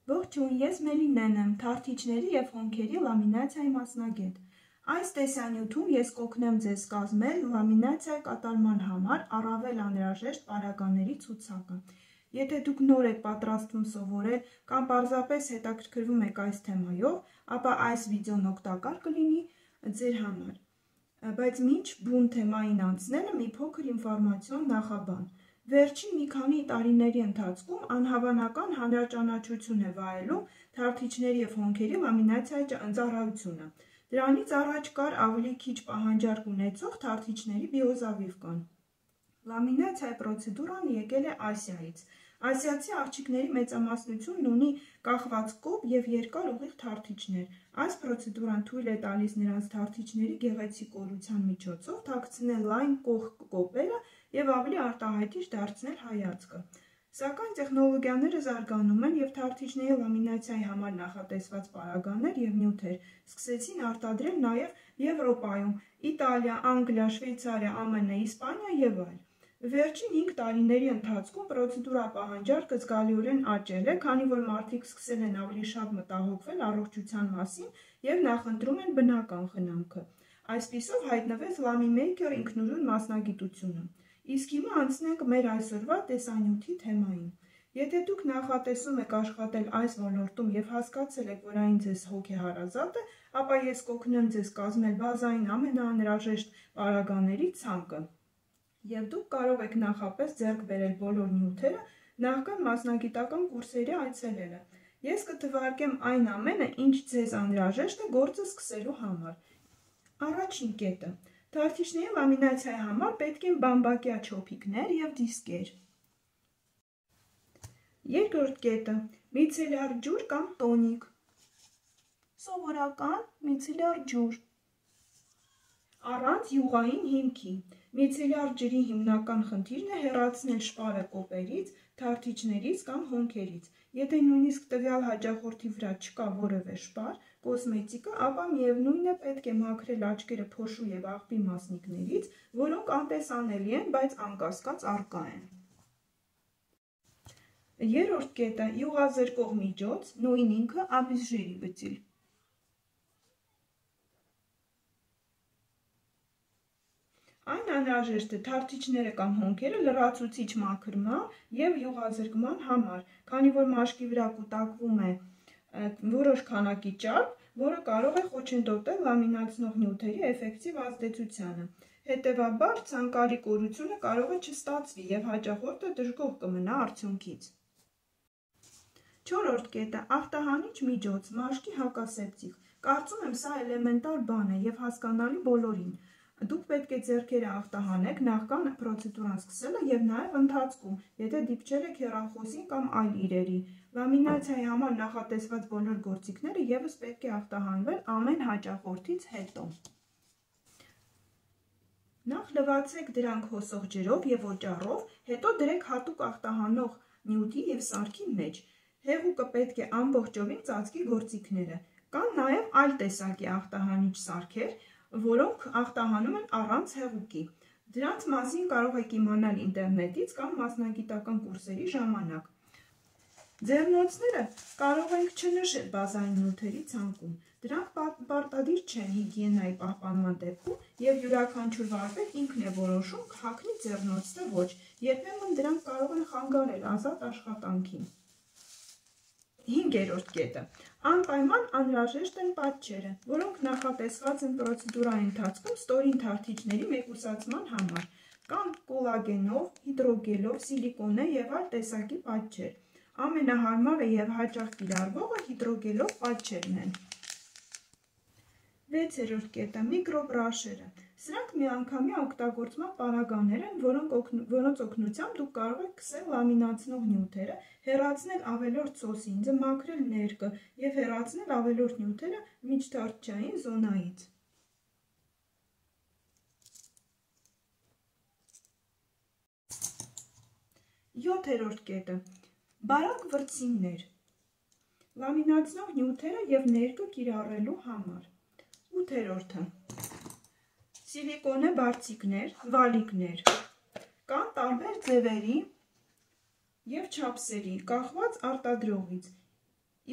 Ողջույն, ես Մելինեն եմ, թարթիչների և հոնքերի լամինացիայի մասնագետ։ Այս տեսանյութում ես կօգնեմ ձեզ կազմել լամինացիայի կատարման համար առավել անհրաժեշտ պարագաների ցուցակը։ Եթե դուք նոր եք պատրաստվում սովորել կամ պարզապես հետաքրքրվում եք այս թեմայով, ապա այս վիդեոն օգտակար կլինի ձեր համար։ Բայց մինչ բուն թեմային անցնելը մի փոքր ինֆորմացիոն նախաբան։ Վերջին մի քանի տարիների ընթացքում անհավանական հանրաճանաչություն է վայելում թարթիչների և հոնքերի լամինացիայի ծառայությունը։ Դրանից առաջ կար ավելի քիչ պահանջարկ ունեցող թարթիչների բիոզավիվ կան։ Լամինացիայի պրոցեդուրան եկել է Ասիայից։ Ասիացի աղջիկների մեծամասնությունն ունի կախված կոպ և երկար ուղիղ թարթիչներ։ Այս պրոցեդուրան թույլ է տալիս նրանց թարթիչների գեղեցիկ կորության միջոցով թաքցնել լայն կողք կոպերը և ավելի արտահայտիչ դարձնել հայացքը։ Սակայն տեխնոլոգիաները զարգանում են և թարթիչների լամինացիայի համար նախատեսված պարագաներ և նյութեր սկսեցին արտադրել նաև Եվրոպայում՝ Իտալիա, Անգլիա, Շվեյցարիա, ԱՄՆ, Իսպանիա և այլ։ Վերջին 5 տարիների ընթացքում պրոցեդուրա պահանջարկը զգալիորեն աճել է, քանի որ մարդիկ սկսել են ավելի շատ մտահոգվել առողջության մասին և նախընտրում են բնական խնամքը։ Այսպիսով հայտնվեց LamiMaker ինքնուրույն մասնագիտությունը։ Իսկ հիմա անցնենք մեր այսօրվա տեսանյութի թեմային։ Եթե դուք նախատեսում եք աշխատել այս ոլորտում և հասկացել եք, որ այն ձեզ հոգեհարազատ է, ապա ես կօգնեմ ձեզ կազմել բազային ամենաանհրաժեշտ պարագաների ցանկը։ Եվ դուք կարող եք նախապես ձեռք բերել բոլոր նյութերը նախքան մասնագիտական կուրսերի այցելելը։ Ես կթվարկեմ այն ամենը, ինչ ձեզ անհրաժեշտ է գործը սկսելու համար։ Առաջին կետը։ Թարթիչների լամինացիայի համար պետք են բամբակյա չոփիկներ և դիսկեր։ Երկրորդ կետը։ Միցելյար ջուր կամ տոնիկ։ Սովորական միցելյար ջուր։ Առանց յուղային հիմքի։ Միցելյար ջրի հիմնական խնդիրն է հեռացնել շպարը կոպերից, թարթիչներից կամ հոնքերից։ Եթե նույնիսկ տվյալ հաճախորդի վրա չկա որևէ շպար, կոսմետիկա, ապա միևնույն է պետք է մաքրել աչքերը փոշու և աղբի մասնիկներից, որոնք անտեսանելի են, բայց անկասկած առկա են։ Երրորդ կետը՝ յուղազրկող միջոց, նույն ինքը աբիժիրի բծիլ։ Այն անհրաժեշտ է թարթիչները կամ հոնքերը լրացուցիչ մաքրման և յուղազրկման համար, քանի որ մաշկի վրա կուտակվում է որոշ քանակի ճարպ, որը կարող է խոչընդոտել լամինացնող նյութերի էֆեկտիվ ազդեցությանը։ Հետևաբար, ցանկալի կորությունը կարող է չստացվի և հաճախորդը դժգոհ կմնա արդյունքից։ Չորրորդ կետը՝ ախտահանիչ միջոց, մաշկի հակասեպտիկ։ Կարծում եմ սա էլեմենտար բան է և հասկանալի բոլորին։ Դուք պետք է ձեռքերը ախտահանեք նախքան պրոցեդուրան սկսելը և նաև ընթացքում, եթե դիպչել եք հեռախոսին կամ այլ իրերի։ Լամինացիայի համար նախատեսված բոլոր գործիքները ևս պետք է ախտահանվել ամեն հաճախորդից հետո։ Նախ լվացեք դրանք հոսող ջրով և օճառով, հետո դրեք հատուկ ախտահանող նյութի և սարքի մեջ։ Հեղուկը պետք է ամբողջովին ծածկի գործիքները։ Կան նաև այլ տեսակի ախտահանիչ սարքեր, որոնք ախտահանում են առանց հեղուկի։ Դրանց մասին կարող եք իմանալ ինտերնետից կամ մասնագիտական կուրսերի ժամանակ։ Ձեռնոցները կարող ենք չնշել բազային նյութերի ցանկում։ Դրանք պարտադիր չեն հիգիենայի պահպանման դեպքում և յուրաքանչյուր վարպետ ինքն է որոշում կհագնի ձեռնոց թե ոչ։ Երբեմն դրանք կարող են խանգարել ազատ աշխատանքին։ Հինգերորդ կետը։ Անպայման անհրաժեշտ են պատչերը, որոնք նախատեսված են պրոցեդուրայի ընթացքում ստորին թարթիչների մեկուսացման համար։ Կան կոլագենով, հիդրոգելով, սիլիկոնե և այլ տեսակի պատչեր։ Ամենահարմարը և հաճախ կիրառվողը հիդրոգելով պատչերն են։ Վեցերորդ կետը՝ միկրոբրաշերը։ Սրանք միանգամյա օգտագործման պարագաներ են, որոնց օգնությամբ դուք կարող եք քսել լամինացնող նյութերը, հեռացնել ավելորդ սոսինձը, մաքրել ներկը և հեռացնել ավելորդ նյութերը միջթարթչային զոնայից։ Յոթերորդ կետը՝ բարակ վրձիններ։ Լամինացնող նյութերը և ներկը կիրառելու համար։ Ութերորդը՝ սիլիկոնե բարձիկներ, վալիկներ։ Կան տարբեր ձևերի և չափսերի, կախված արտադրողից։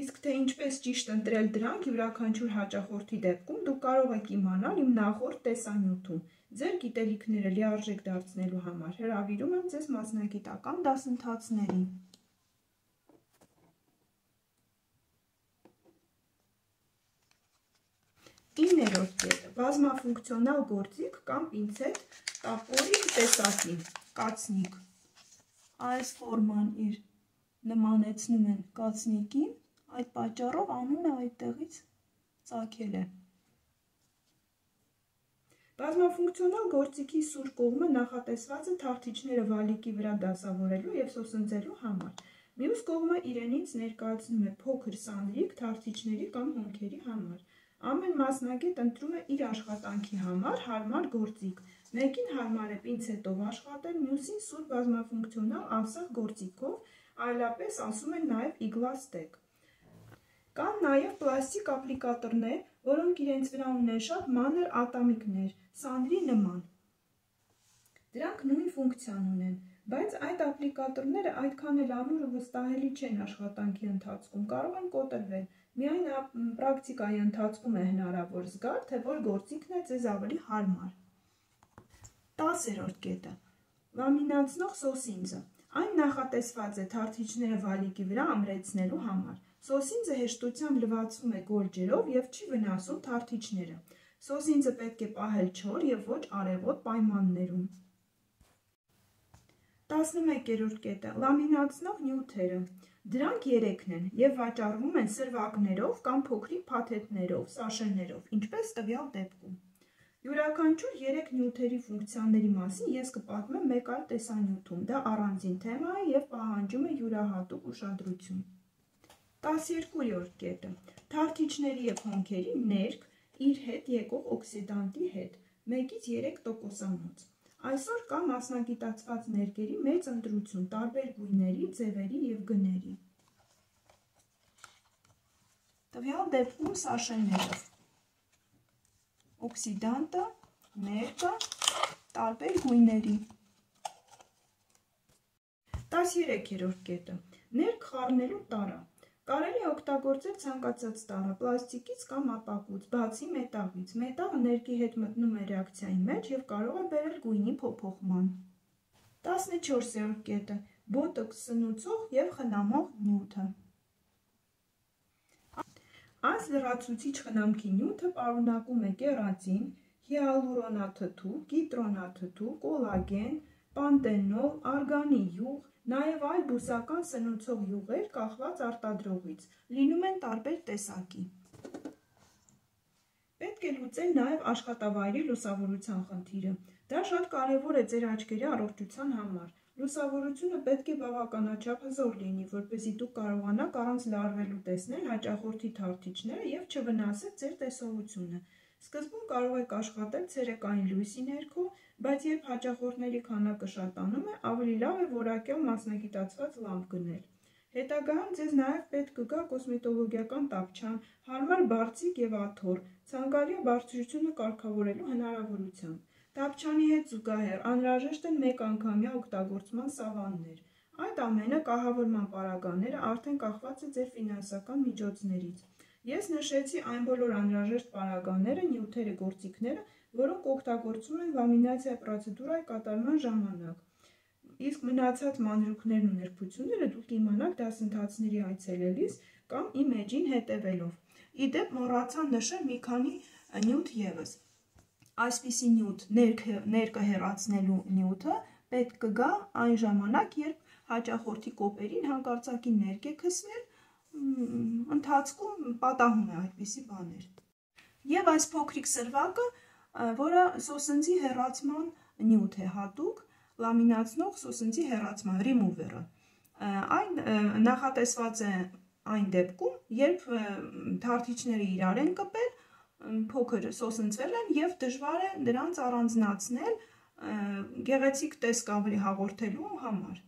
Իսկ թե ինչպես ճիշտ ընտրել դրանք յուրաքանչյուր հաճախորդի դեպքում դուք կարող եք իմանալ իմ նախորդ տեսանյութում։ Ձեր գիտելիքները լիարժեք դարձնելու համար հրավիրում եմ ձեզ մասնագիտական դասընթացների։ 9-րդ կետը՝ բազմաֆունկցիոնալ գործիք կամ պինցետ տապորի տեսակի, կացնիկ։ Այս ֆորման իր նմանեցնում են կացնիկին, այդ պատճառով անունը այդտեղից ծագել է։ Բազմաֆունկցիոնալ գործիքի սուր կողմը նախատեսված է թարթիչները վալիկի վրա դասավորելու և սոսնձելու համար։ Մյուս կողմը իրենից ներկայացնում է փոքր սանդրիկ թարթիչների կամ հոնքերի համար։ Ամեն մասնագետ ընտրում է իր աշխատանքի համար հարմար գործիք։ Մեկին հարմար է պինցետով աշխատել, մյուսին սուր բազմաֆունկցիոնալ անսահ գործիքով, այլապես ասում են նաև իգլաստեկ։ Կան նաև պլաստիկ ապլիկատորներ, որոնք իրենց վրա ունեն շատ մանր ատամիկներ, սանդրի նման։ Դրանք նույն ֆունկցիան ունեն, բայց այդ ապլիկատորները այդքան էլ ամուր ու վստահելի չեն աշխատանքի ընթացքում, կարող են կոտրվել։ Միայն պրակտիկայի ընթացքում է հնարավոր զգալ, թե որ գործիքն է ձեզ ավելի հարմար։ 10-րդ կետը՝ լամինացնող սոսինձը։ Այն նախատեսված է թարթիչները վալիկի վրա ամրեցնելու համար։ Սոսինձը հեշտությամբ լվացվում է գորգերով և չի վնասում թարթիչները։ Սոսինձը պետք է պահել չոր և ոչ արևոտ պայմաններում։ 11-րդ կետը՝ լամինացնող նյութերը։ Դրանք 3 են և վաճառվում են սրվակներով կամ փոքրիկ փաթեթներով, սաշեներով, ինչպես տվյալ դեպքում։ Յուրաքանչյուր 3 նյութերի ֆունկցիաների մասին ես կպատմեմ մեկ այլ տեսանյութում, դա առանձին թեմա է և պահանջում է յուրահատուկ ուշադրություն։ 12-րդ կետը՝ թարթիչների և հոնքերի ներք իր հետ եկող օքսիդանտի հետ, 1-ից 3%-անոց։ Այսօր կա մասնագիտացված ներկերի մեծ ընտրություն տարբեր գույների, ձևերի և գների։ Տվյալ դեպքում սաշեներով։ Օքսիդանտը, ներկը, տարբեր գույների։ 13-րդ կետը՝ ներք խառնելու տարա։ Կարելի է օգտագործել ցանկացած տարա, պլաստիկից կամ ապակուց, բացի մետաղից։ Մետաղը ներկի հետ մտնում է ռեակցիայի մեջ և կարող է բերել գույնի փոփոխման։ 14-րդ կետը՝ բոտոքս սնուցող և խնամող նյութը։ Այս լրացուցիչ խնամքի նյութը պարունակում է կերատին, հիալուրոնաթթու, կիտրոնաթթու, կոլագեն, պանտենոլ, արգանի յուղ, նաև այլ բուսական սնուցող յուղեր կախված արտադրողից, լինում են տարբեր տեսակի։ Պետք է լուծել նաև աշխատավայրի լուսավորության խնդիրը։ Դա շատ կարևոր է ձեր աչքերի առողջության համար։ Լուսավորությունը պետք է բավականաչափ հզոր լինի, որպեսզի դուք կարողանաք առանց լարվելու տեսնել հաճախորդի թարթիչները և չվնասեք ձեր տեսողությունը։ Սկզբում կարող եք աշխատել ցերեկային լույսի ներքո, բայց երբ հաճախորդների քանակը շատանում է, ավելի լավ է որակյալ մասնագիտացված լամպ գնել։ Հետագայում ձեզ նաև պետք կգա կոսմետոլոգիական տապչան, հարմար բարձիկ և աթոռ, ցանկալի է բարձրությունը կարգավորելու հնարավորությամբ։ Տապչանի հետ զուգահեռ անհրաժեշտ են մեկանգամյա օգտագործման սավաններ։ Այդ ամենը կահավորման պարագաները արդեն կախված է ձեր ֆինանսական միջոցներից։ Ես նշեցի այն բոլոր անհրաժեշտ պարագաները, նյութերը, գործիքները, որոնք օգտագործվում են լամինացիա պրոցեդուրայի կատարման ժամանակ։ Իսկ մնացած մանրուքներն ու նրբությունները դուք կիմանաք դասընթացների այցելելիս կամ իմ էջին հետևելով։ Ի դեպ, մոռացա նշել մի քանի նյութ ևս։ Այսպիսի նյութ ներկը հեռացնելու նյութը պետք կգա այն ժամանակ, երբ հաճախորդի կոպերին հանկարծակի ներկ է քսվել, ընթացքում պատահում է այդպիսի բաներ։ Եվ այս փոքրիկ սրվակը, որը սոսնձի հեռացման նյութ է հատուկ, լամինացնող սոսնձի հեռացման ռիմուվերը։ Այն նախատեսված է այն դեպքում, երբ թարթիչները իրար են կպել, փոքր սոսնձվել են և դժվար է դրանց առանձնացնել գեղեցիկ տեսք ավելի հաղորդելու համար։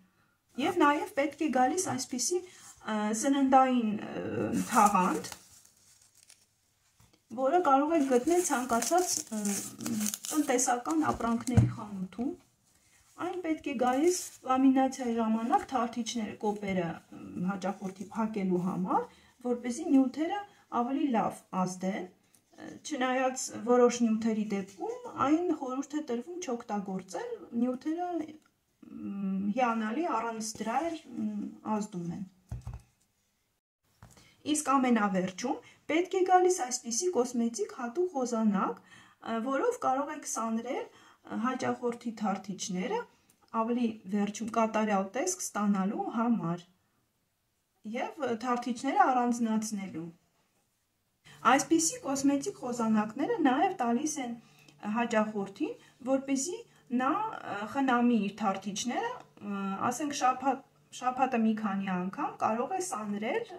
Եվ նաև պետք է գալիս այսպիսի սննդային թաղանթ, որը կարող եք գտնել ցանկացած տնտեսական ապրանքների խանութում։ Այն պետք է գալիս լամինացիայի ժամանակ թարթիչները, կոպերը հաճախորդի փակելու համար, որպեսզի նյութերը ավելի լավ ազդեն, չնայած որոշ նյութերի դեպքում այն խորհուրդ է տրվում չօգտագործել, նյութերը հիանալի առանց դրա ազդում են։ Իսկ ամենավերջում պետք է գալիս այսպիսի կոսմետիկ հատուկ հոզանակ, որով կարող եք սանրել հաճախորդի թարթիչները ավելի վերջում կատարյալ տեսք ստանալու համար և թարթիչները առանձնացնելու։ Այսպիսի կոսմետիկ հոզանակները նաև տալիս են հաճախորդին, որպեսզի նա խնամի իր թարթիչները, ասենք շաբաթը մի քանի անգամ կարող է սանրել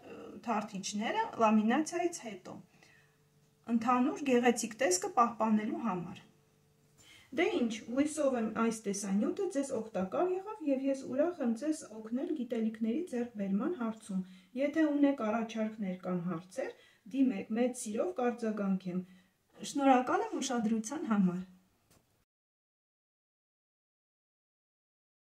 թարթիչները լամինացիայից հետո, ընդհանուր գեղեցիկ տեսքը պահպանելու համար։ Դե ինչ, հույսով եմ այս տեսանյութը ձեզ օգտակար եղավ և ես ուրախ եմ ձեզ օգնել գիտելիքների ձեռքբերման հարցում։ Եթե ունեք առաջարկներ կամ հարցեր, դիմեք, մեծ սիրով կարձագանքեմ։ Շնորհակալ եմ ուշադրության համար։